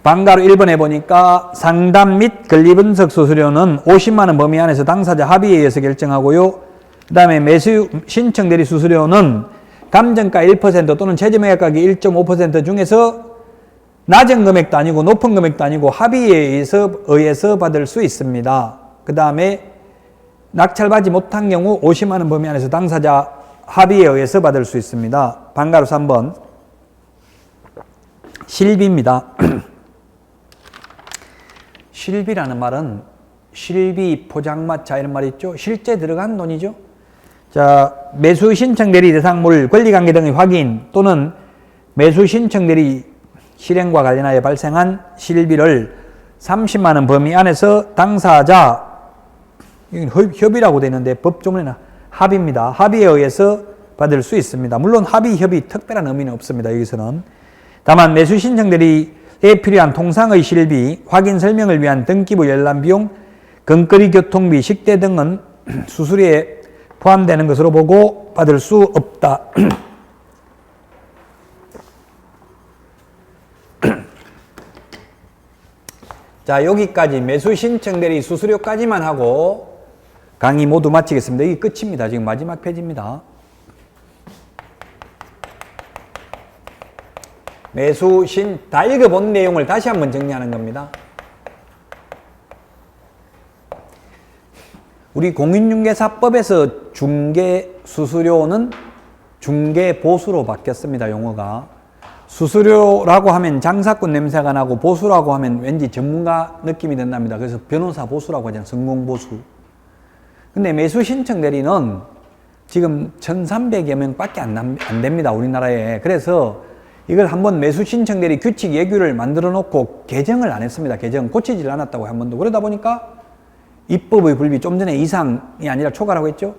방가로 1번에 보니까 상담 및 권리분석 수수료는 50만 원 범위 안에서 당사자 합의에 의해서 결정하고요. 그 다음에 매수 신청 대리 수수료는 감정가 1% 또는 최저매각 가격 1.5% 중에서 낮은 금액도 아니고 높은 금액도 아니고 합의에 의해서 받을 수 있습니다. 그 다음에 낙찰받지 못한 경우 50만 원 범위 안에서 당사자 합의에 의해서 받을 수 있습니다. 방가로 3번 실비입니다. 실비라는 말은 실비, 포장마차 이런 말이 있죠. 실제 들어간 돈이죠. 자, 매수 신청 대리 대상물, 권리관계 등의 확인 또는 매수 신청 대리 실행과 관련하여 발생한 실비를 30만 원 범위 안에서 당사자, 이건 협의라고 되어 있는데 법조문에는 합의입니다. 합의에 의해서 받을 수 있습니다. 물론 합의, 협의, 특별한 의미는 없습니다. 여기서는. 다만 매수 신청 대리에 필요한 통상의 실비, 확인 설명을 위한 등기부 열람 비용, 건거리 교통비, 식대 등은 수수료에 포함되는 것으로 보고 받을 수 없다. 자, 여기까지 매수 신청 대리 수수료까지만 하고 강의 모두 마치겠습니다. 이게 끝입니다. 지금 마지막 페이지입니다. 다 읽어본 내용을 다시 한번 정리하는 겁니다. 우리 공인중개사법에서 중개 수수료는 중개 보수로 바뀌었습니다. 용어가. 수수료라고 하면 장사꾼 냄새가 나고 보수라고 하면 왠지 전문가 느낌이 든답니다. 그래서 변호사 보수라고 하잖아요. 성공보수. 근데 매수 신청 대리는 지금 1,300여 명밖에 안 됩니다. 우리나라에. 그래서 이걸 한번 매수 신청 대리 규칙 예규를 만들어 놓고 개정을 안 했습니다. 개정 고치질 않았다고 한 번도. 그러다 보니까 입법의 불비, 좀 전에 이상이 아니라 초과라고 했죠.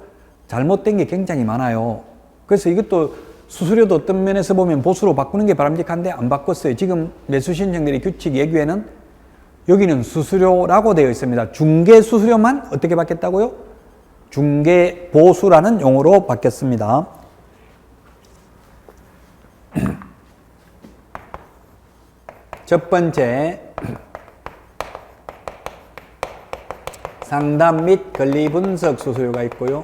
잘못된 게 굉장히 많아요. 그래서 이것도 수수료도 어떤 면에서 보면 보수로 바꾸는 게 바람직한데 안 바꿨어요. 지금 매수 신청 대리 규칙 예규에는 여기는 수수료라고 되어 있습니다. 중개 수수료만 어떻게 받겠다고요? 중개 보수라는 용어로 바뀌었습니다. 첫 번째, 상담 및 권리 분석 수수료가 있고요.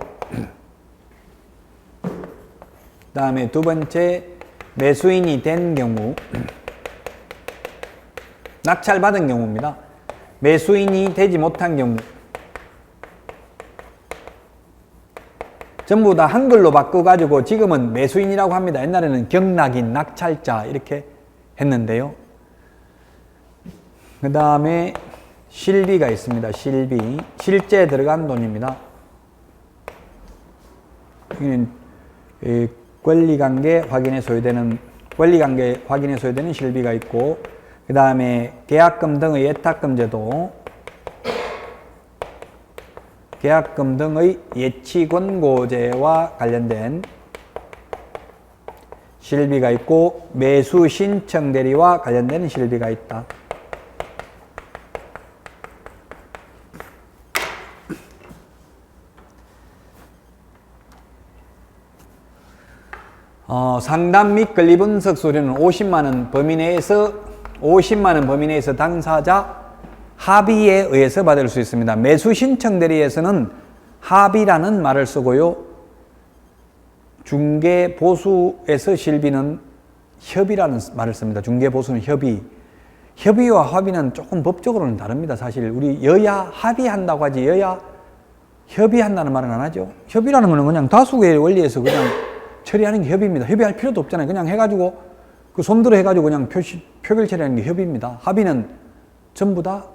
그 다음에 두 번째, 매수인이 된 경우, 낙찰받은 경우입니다. 매수인이 되지 못한 경우, 전부 다 한글로 바꿔가지고 지금은 매수인이라고 합니다. 옛날에는 경락인, 낙찰자 이렇게 했는데요. 그 다음에 실비가 있습니다. 실비. 실제 들어간 돈입니다. 여기는 권리관계 확인에 소요되는 실비가 있고, 그 다음에 계약금 등의 예탁금 제도, 계약금 등의 예치 권고제와 관련된 실비가 있고, 매수 신청 대리와 관련된 실비가 있다. 상담 및 권리 분석 수수료는 50만원 범위 내에서 당사자 합의에 의해서 받을 수 있습니다. 매수 신청 대리에서는 합의라는 말을 쓰고요. 중개 보수에서 실비는 협의라는 말을 씁니다. 중개 보수는 협의. 협의와 합의는 조금 법적으로는 다릅니다. 사실 우리 여야 합의한다고 하지 여야 협의한다는 말은 안 하죠. 협의라는 거는 그냥 다수의 원리에서 그냥 처리하는 게 협의입니다. 협의할 필요도 없잖아요. 그냥 해가지고 그 손들어 해가지고 그냥 표결 처리하는 게 협의입니다. 합의는 전부 다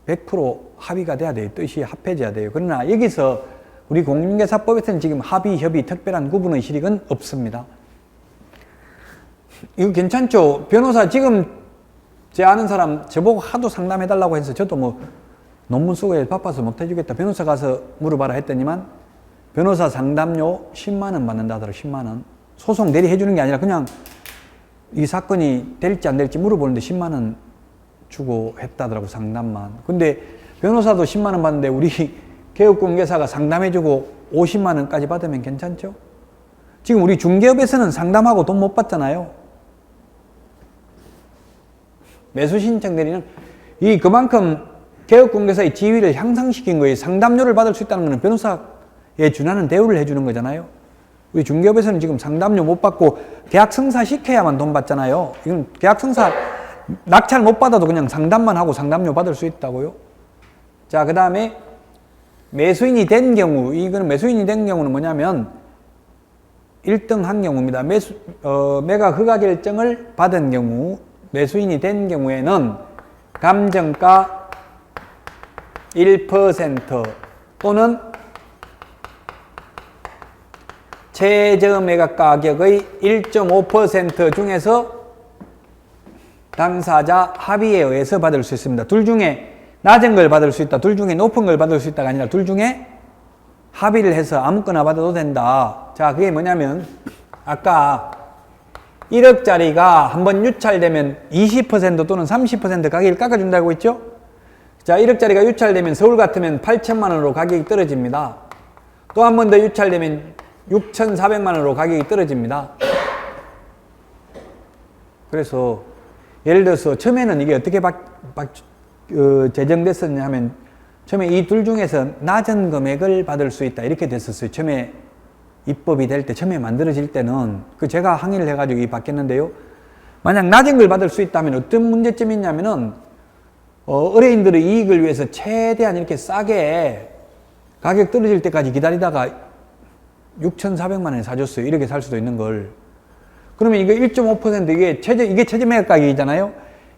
100% 합의가 돼야 돼요. 뜻이 합해져야 돼요. 그러나 여기서 우리 공인중개사법에서는 지금 합의, 협의, 특별한 구분의 실익은 없습니다. 이거 괜찮죠? 변호사 지금 제 아는 사람 저보고 하도 상담해달라고 해서 저도 뭐 논문 쓰고 바빠서 못해주겠다. 변호사 가서 물어봐라 했더니만 변호사 상담료 10만원 받는다 하더라고요. 10만원. 소송 대리해주는 게 아니라 그냥 이 사건이 될지 안 될지 물어보는데 10만원 주고 했다더라고, 상담만. 근데 변호사도 10만원 받는데 우리 개업공개사가 상담해주고 50만원까지 받으면 괜찮죠? 지금 우리 중개업에서는 상담하고 돈 못 받잖아요. 매수신청 대리는 그만큼 개업공개사의 지위를 향상시킨 거예요. 상담료를 받을 수 있다는 것은 변호사에 준하는 대우를 해주는 거잖아요. 우리 중개업에서는 지금 상담료 못 받고 계약 성사 시켜야만 돈 받잖아요. 이건 계약 성사 낙찰 못 받아도 그냥 상담만 하고 상담료 받을 수 있다고요. 자, 그 다음에 매수인이 된 경우, 이거는 매수인이 된 경우는 뭐냐면 1등 한 경우입니다. 매각 허가 결정을 받은 경우, 매수인이 된 경우에는 감정가 1% 또는 최저 매각 가격의 1.5% 중에서 당사자 합의에 의해서 받을 수 있습니다. 둘 중에 낮은 걸 받을 수 있다, 둘 중에 높은 걸 받을 수 있다가 아니라 둘 중에 합의를 해서 아무거나 받아도 된다. 자, 그게 뭐냐면 아까 1억짜리가 한번 유찰되면 20% 또는 30% 가격을 깎아준다고 했죠? 자, 1억짜리가 유찰되면 서울 같으면 8천만 원으로 가격이 떨어집니다. 또 한 번 더 유찰되면 6,400만 원으로 가격이 떨어집니다. 그래서 예를 들어서 처음에는 이게 어떻게 제정됐었냐 하면 처음에 이 둘 중에서 낮은 금액을 받을 수 있다 이렇게 됐었어요. 처음에 입법이 될 때, 처음에 만들어질 때는 제가 항의를 해가지고 바뀌었는데요. 만약 낮은 걸 받을 수 있다면 어떤 문제점이 있냐면은 의뢰인들의 이익을 위해서 최대한 이렇게 싸게 가격 떨어질 때까지 기다리다가 6,400만 원에 사줬어요. 이렇게 살 수도 있는 걸. 그러면 이거 1.5% 이게 최저 매각 가격이잖아요.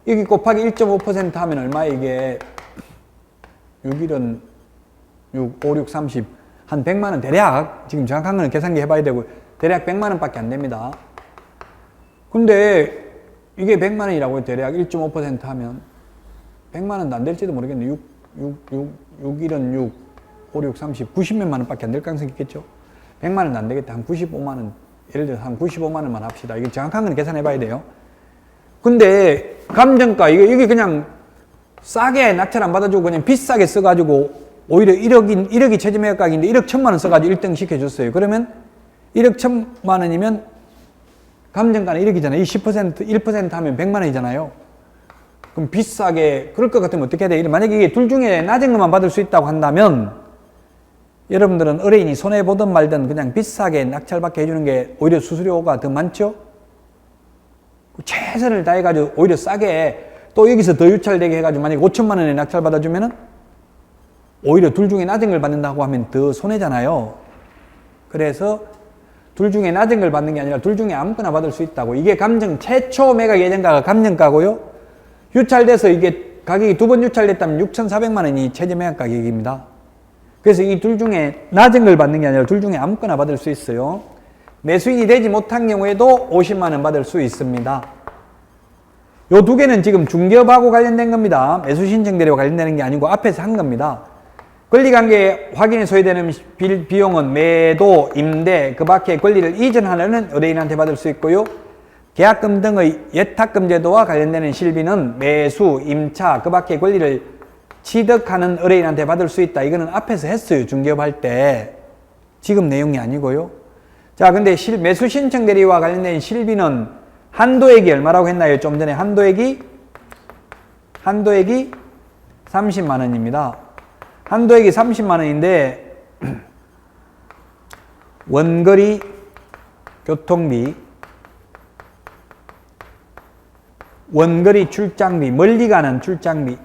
여기 곱하기 1.5% 하면 얼마야 이게? 6일은 6, 5, 6, 30. 한 100만 원 대략, 지금 정확한 거는 계산기 해봐야 되고, 대략 100만 원밖에 안 됩니다. 근데 이게 100만 원이라고요. 대략 1.5% 하면 100만 원도 안 될지도 모르겠네. 6일은 6, 5, 6, 30, 90몇만 원밖에 안 될 가능성이 있겠죠. 100만 원도 안 되겠다. 한 95만 원, 예를 들어서 한 95만 원만 합시다. 이게 정확한 건 계산해 봐야 돼요. 근데 감정가, 이게 그냥 싸게 낙찰 안 받아주고 그냥 비싸게 써가지고 오히려 1억이 최저 매각 가격인데 1억 1천만 원 써가지고 1등 시켜줬어요. 그러면 1억 1천만 원이면 감정가는 1억이잖아요. 이 10%, 1% 하면 100만 원이잖아요. 그럼 비싸게, 그럴 것 같으면 어떻게 해야 돼? 만약에 이게 둘 중에 낮은 것만 받을 수 있다고 한다면 여러분들은 의뢰인이 손해보든 말든 그냥 비싸게 낙찰받게 해주는 게 오히려 수수료가 더 많죠? 최선을 다해가지고 오히려 싸게 또 여기서 더 유찰되게 해가지고 만약에 5천만 원에 낙찰 받아주면은 오히려 둘 중에 낮은 걸 받는다고 하면 더 손해잖아요. 그래서 둘 중에 낮은 걸 받는 게 아니라 둘 중에 아무거나 받을 수 있다고. 이게 최초 매각 예정가가 감정가고요. 유찰돼서 이게 가격이 두 번 유찰됐다면 6,400만 원이 최저 매각 가격입니다. 그래서 이 둘 중에 낮은 걸 받는 게 아니라 둘 중에 아무거나 받을 수 있어요. 매수인이 되지 못한 경우에도 50만 원 받을 수 있습니다. 요 두 개는 지금 중개업하고 관련된 겁니다. 매수 신청 대리와 관련되는 게 아니고 앞에서 한 겁니다. 권리관계 확인에 소요되는 비용은 매도, 임대, 그 밖에 권리를 이전하려는 의뢰인한테 받을 수 있고요. 계약금 등의 예탁금 제도와 관련되는 실비는 매수, 임차, 그 밖에 권리를 취득하는 의뢰인한테 받을 수 있다. 이거는 앞에서 했어요. 중개업할 때. 지금 내용이 아니고요. 자, 근데 매수 신청 대리와 관련된 실비는 한도액이 얼마라고 했나요? 좀 전에 한도액이 30만 원입니다. 한도액이 30만 원인데 원거리 교통비, 원거리 출장비, 멀리 가는 출장비,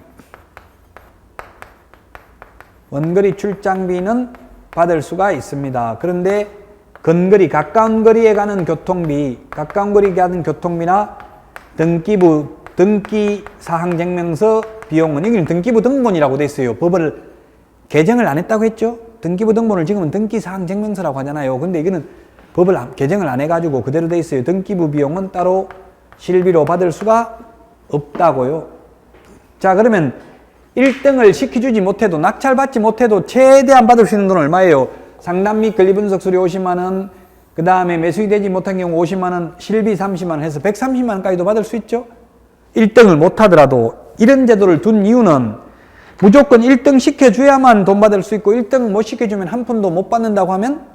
원거리 출장비는 받을 수가 있습니다. 그런데 근거리, 가까운 거리에 가는 교통비, 가까운 거리에 가는 교통비나 등기사항증명서 비용은, 여기는 등기부 등본이라고 돼 있어요. 법을 개정을 안 했다고 했죠? 등기부 등본을 지금은 등기사항증명서라고 하잖아요. 근데 이거는 법을 개정을 안 해가지고 그대로 돼 있어요. 등기부 비용은 따로 실비로 받을 수가 없다고요. 자, 그러면 1등을 시켜주지 못해도, 낙찰받지 못해도 최대한 받을 수 있는 돈은 얼마예요? 상담 및 권리분석 수료 50만 원, 그 다음에 매수이 되지 못한 경우 50만 원, 실비 30만 원 해서 130만 원까지도 받을 수 있죠? 1등을 못하더라도. 이런 제도를 둔 이유는 무조건 1등 시켜줘야만 돈 받을 수 있고 1등 못 시켜주면 한 푼도 못 받는다고 하면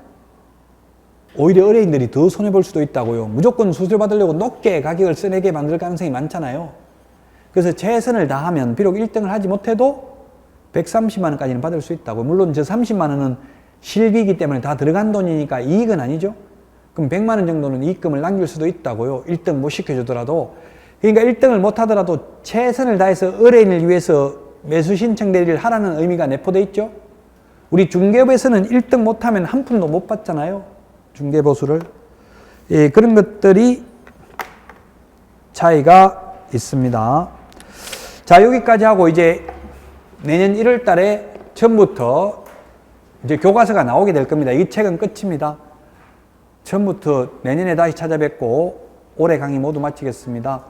오히려 의뢰인들이 더 손해볼 수도 있다고요. 무조건 수수료 받으려고 높게 가격을 써내게 만들 가능성이 많잖아요. 그래서 최선을 다하면 비록 1등을 하지 못해도 130만 원까지는 받을 수 있다고. 물론 저 30만 원은 실비이기 때문에 다 들어간 돈이니까 이익은 아니죠. 그럼 100만 원 정도는 이익금을 남길 수도 있다고요. 1등 못 시켜주더라도. 그러니까 1등을 못하더라도 최선을 다해서 의뢰인을 위해서 매수 신청 대리를 하라는 의미가 내포되어 있죠. 우리 중개업에서는 1등 못하면 한 푼도 못 받잖아요. 중개보수를. 예, 그런 것들이 차이가 있습니다. 자, 여기까지 하고 이제 내년 1월 달에 처음부터 이제 교과서가 나오게 될 겁니다. 이 책은 끝입니다. 처음부터 내년에 다시 찾아뵙고 올해 강의 모두 마치겠습니다.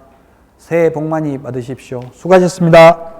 새해 복 많이 받으십시오. 수고하셨습니다.